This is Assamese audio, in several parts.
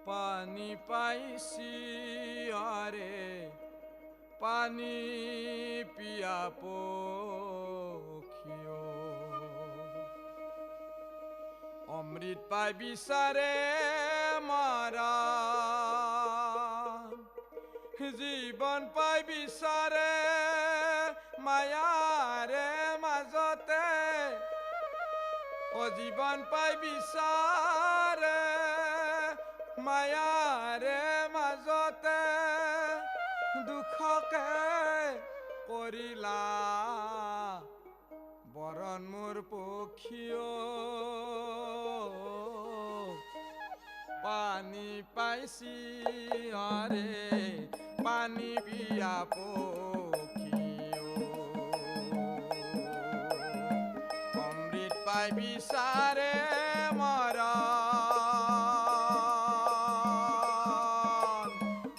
পানী পাইছি আৰে পানী পিয়া পক্ষীয় অমৃত পাই বিচাৰে মাৰা জীৱন পাই বিচাৰে মায়াৰে মাজতে অজীৱন পাই বিচাৰে মায়াৰে মাজতে দুখকে কৰিলা বৰণ মোৰ পক্ষীয় পানী পাইছি আৰে পানী পিয়া পক্ষীয় অমৃত পাই বিচাৰে মৰা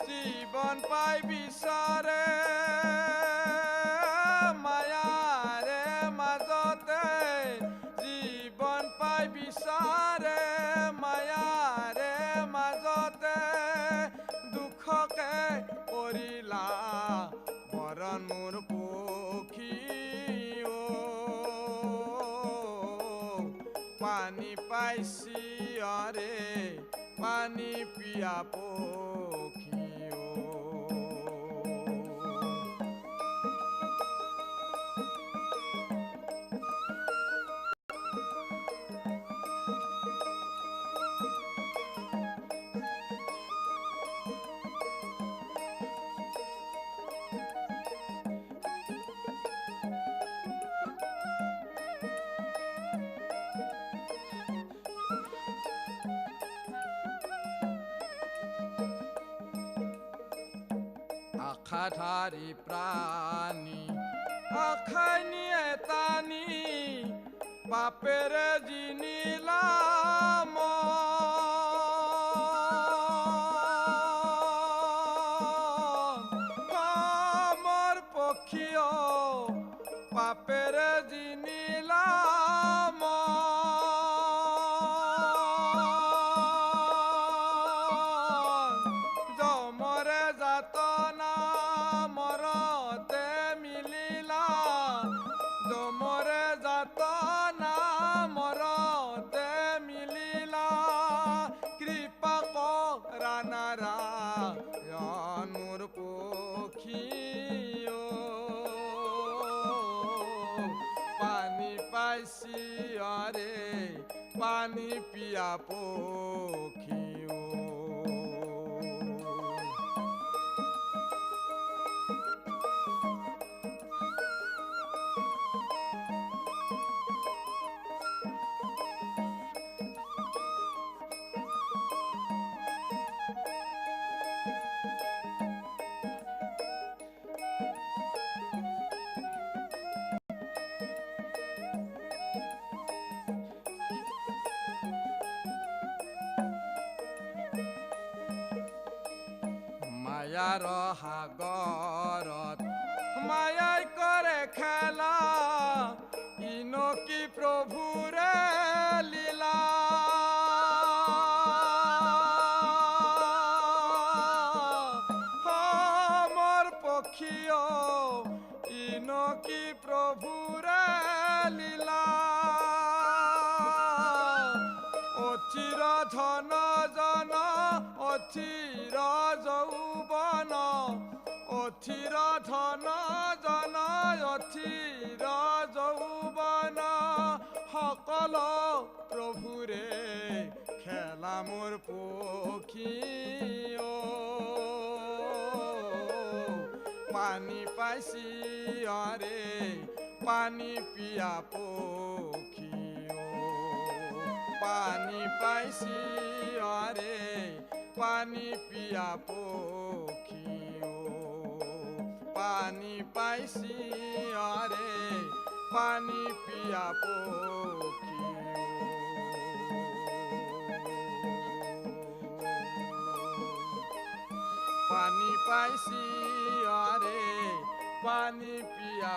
জীৱন পাই বিচাৰে মায়াৰে মাজতে জীৱন পাই বিচাৰে মায়াৰে মাজতে দুখকে কৰিলা বৰণ মোৰ পক্ষীয় পানী পাইছি আৰে পানী পিয়া পক্ষীয় আশাধাৰী প্ৰাণী আশাই নিয়ে টানি বাপেৰে জিনিলা মোৰ পক্ষীয় বাপেৰে জিনিলা জমৰে যাতনা মৰতে মিলিলা জমৰে যাতনা মৰতে মিলিলা কৃপা কৰা নাৰায়ণ মোৰ পক্ষীয় পানী পাইছি আৰে পানী পিয়া পক্ষীয় মায়াৰ সাগৰত মায়াই কৰে খেলা ইনকি প্ৰভুৰে লীলা মোৰ পক্ষীয় ইনকি প্ৰভুৰে লীলা অচিৰ ধন জন অচিৰ যৌৱন অচিৰ ধন জন অচিৰ যৌৱন সকল প্ৰভুৰে খেলা মোৰ পক্ষীয় পানী পাইছি আৰে পানী পিয়া পক্ষীয় পানী পাইছি আৰে পানী পিয়া পক্ষীয় পানী পাইছি আৰে পানী পিয়া পক্ষীয় পানী পাইছি আৰে পানী পিয়া